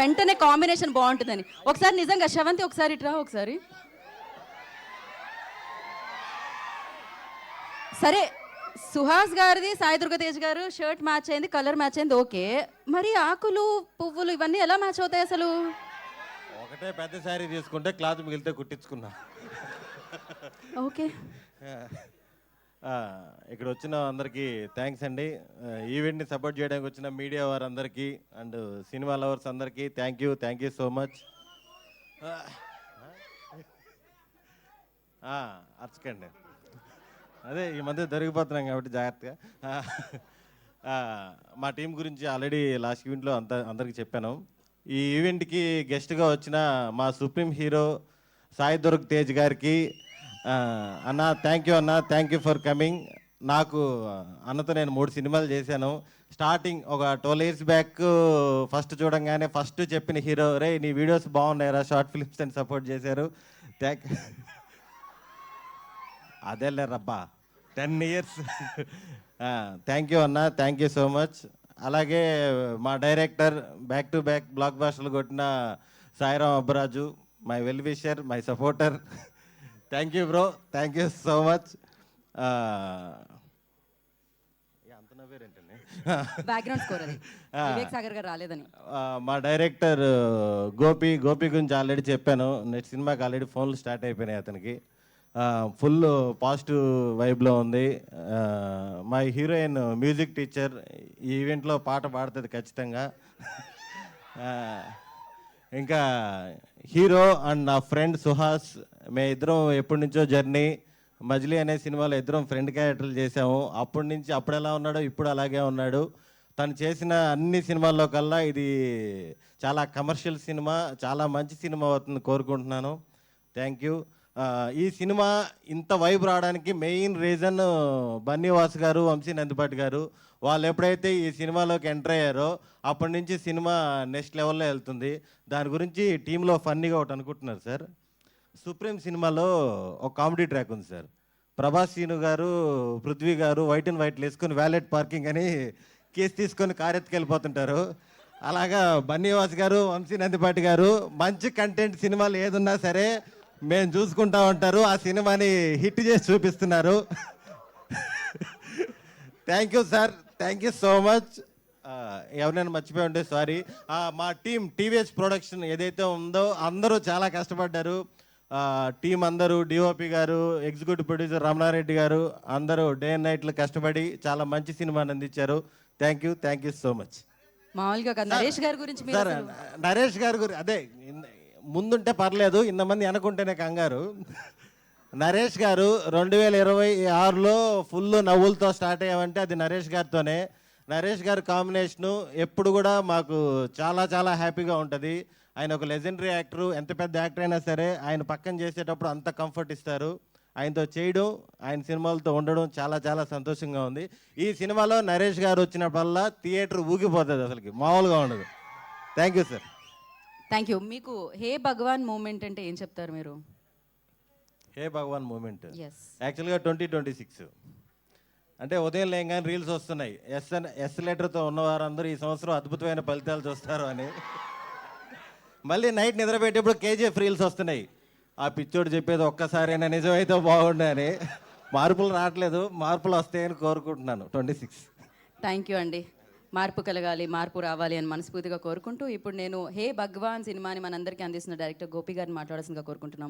వెంటనే కాంబినేషన్ బాగుంటుందని. ఒకసారి నిజంగా శ్రవంతి ఒకసారి ఇట్రా ఒకసారి. సరే, సుహాస్ గారిది సాయి దుర్గతేజ్ గారు షర్ట్ మ్యాచ్ అయింది, కలర్ మ్యాచ్ అయింది, ఓకే. మరి ఆకులు పువ్వులు ఇవన్నీ ఎలా మ్యాచ్ అవుతాయి అసలు? ఒకటే పెద్ద శారీ తీసుకుంటే క్లాత్ మిగిలితే కుట్టించుకున్నా. ఓకే. ఇక్కడ వచ్చిన అందరికీ థ్యాంక్స్ అండి. ఈవెంట్ని సపోర్ట్ చేయడానికి వచ్చిన మీడియా వారందరికీ అండ్ సినిమా లవర్స్ అందరికీ థ్యాంక్ యూ సో మచ్. అర్చకండి, అదే ఈ మధ్య దొరికిపోతున్నాం కాబట్టి జాగ్రత్తగా. మా టీం గురించి ఆల్రెడీ లాస్ట్ ఈవెంట్లో అందరికీ చెప్పాను. ఈ ఈవెంట్కి గెస్ట్గా వచ్చిన మా సుప్రీం హీరో సాయి దుర్గ్ తేజ్ గారికి అన్న థ్యాంక్ యూ ఫర్ కమింగ్. నాకు అన్నతో నేను 3 సినిమాలు చేశాను. స్టార్టింగ్ ఒక 12 years బ్యాక్ ఫస్ట్ చూడంగానే ఫస్ట్ చెప్పిన హీరో, రే నీ వీడియోస్ బాగున్నాయిరా, షార్ట్ ఫిల్మ్స్ అని సపోర్ట్ చేశారు. అదేలే రబ్బా 10 years. థ్యాంక్ యూ అన్న, థ్యాంక్ యూ సో మచ్. అలాగే మా డైరెక్టర్ బ్యాక్ టు బ్యాక్ బ్లాక్ బాస్టర్లు కొట్టిన Sairam Abbaraju, my well wisher, my supporter. Thank you bro, thank you so much. అంత నవ్వేరేంటండి, బ్యాక్గ్రౌండ్ స్కోర్ అది వివేక్ సాగర్ గారు రాలేదని. మా డైరెక్టర్ గోపి గురించి ఆల్రెడీ చెప్పాను. నెక్స్ట్ సినిమాకి ఆల్రెడీ ఫోన్లు స్టార్ట్ అయిపోయినాయి అతనికి. ఫుల్ పాజిటివ్ వైబ్లో ఉంది. మా హీరోయిన్ మ్యూజిక్ టీచర్, ఈ ఈవెంట్లో పాట పాడుతుంది ఖచ్చితంగా. ఇంకా హీరో అండ్ నా ఫ్రెండ్ సుహాస్, మేము ఇద్దరం ఎప్పటి నుంచో జర్నీ. మజిలీ అనే సినిమాలో ఇద్దరం ఫ్రెండ్ క్యారెక్టర్లు చేసాము. అప్పటి నుంచి అప్పుడు ఎలా ఉన్నాడో ఇప్పుడు అలాగే ఉన్నాడు. తను చేసిన అన్ని సినిమాల్లో కల్లా ఇది చాలా కమర్షియల్ సినిమా, చాలా మంచి సినిమా అవుతుంది కోరుకుంటున్నాను. Thank you. ఈ సినిమా ఇంత వైబ్ రావడానికి మెయిన్ రీజన్ బన్నీవాస్ గారు, వంశీ నందిపాటి గారు. వాళ్ళు ఎప్పుడైతే ఈ సినిమాలోకి ఎంటర్ అయ్యారో అప్పటి నుంచి సినిమా నెక్స్ట్ లెవెల్లో వెళ్తుంది. దాని గురించి టీంలో ఫన్నీగా ఒకటి అనుకుంటున్నారు సార్. సుప్రీం సినిమాలో ఒక కామెడీ ట్రాక్ ఉంది సార్. ప్రభాస్ సీను గారు, పృథ్వీ గారు వైట్ అండ్ వైట్లు వేసుకొని వ్యాలెట్ పార్కింగ్ అని కేసు తీసుకొని కారు ఎత్తుకెళ్ళిపోతుంటారు. అలాగా బన్నీవాస్ గారు, వంశీ నందిపాటి గారు మంచి కంటెంట్ సినిమాలు ఏదున్నా సరే మేము చూసుకుంటా ఉంటారు. ఆ సినిమాని హిట్ చేసి చూపిస్తున్నారు. Thank you sir, thank you so much. ఎవరైనా మర్చిపోయి ఉంటే సారీ. మా టీం టీవీఎస్ ప్రొడక్షన్ ఏదైతే ఉందో అందరూ చాలా కష్టపడ్డారు. టీం అందరూ, డిఓపి గారు, ఎగ్జిక్యూటివ్ ప్రొడ్యూసర్ రమణారెడ్డి గారు అందరూ డే అండ్ నైట్లు కష్టపడి చాలా మంచి సినిమాని అందించారు. Thank you so much. మామూలుగా నరేష్ గారి గురించి సార్, నరేష్ గారి గురించి అదే ముందుంటే పర్లేదు, ఇంతమంది అనుకుంటేనే కంగారు. నరేష్ గారు 2026లో ఫుల్ నవ్వులతో స్టార్ట్ అయ్యామంటే అది నరేష్ గారితోనే. నరేష్ గారి కాంబినేషను ఎప్పుడు కూడా మాకు చాలా చాలా హ్యాపీగా ఉంటుంది. ఆయన ఒక లెజెండరీ యాక్టరు. ఎంత పెద్ద యాక్టర్ అయినా సరే ఆయన పక్కన చేసేటప్పుడు అంత కంఫర్ట్ ఇస్తారు. ఆయనతో చేయడం, ఆయన సినిమాలతో ఉండడం చాలా చాలా సంతోషంగా ఉంది. ఈ సినిమాలో నరేష్ గారు వచ్చినప్పుడల్లా థియేటర్ ఊగిపోతుంది, అసలుకి మామూలుగా ఉండదు. Thank you sir. Thank you. మీకు హే భగవాన్ మూమెంట్ అంటే ఏం చెప్తారు మీరు? హే భగవాన్ మూమెంట్ ఎస్, యాక్చువల్గా 2026 అంటే ఉదయం లేగానే రీల్స్ వస్తున్నాయి. ఎస్ లెటర్తో ఉన్నవారందరూ ఈ సంవత్సరం అద్భుతమైన ఫలితాలు చూస్తారు అని. మళ్ళీ నైట్ నిద్రపెట్టేప్పుడు కేజీఎఫ్ రీల్స్ వస్తున్నాయి. ఆ పిచ్చోడు చెప్పేది ఒక్కసారైనా నిజమైతే బాగుండని. మార్పులు రావట్లేదు, మార్పులు వస్తాయని కోరుకుంటున్నాను 26. థ్యాంక్ యూ అండి. మార్పు కలగాలి, మార్పు రావాలి అని మనస్ఫూర్తిగా కోరుకుంటూ ఇప్పుడు నేను హే భగవాన్ సినిమాని మనందరికీ అందిస్తున్న డైరెక్టర్ గోపి గారిని మాట్లాడాల్సిందిగా కోరుకుంటున్నాము.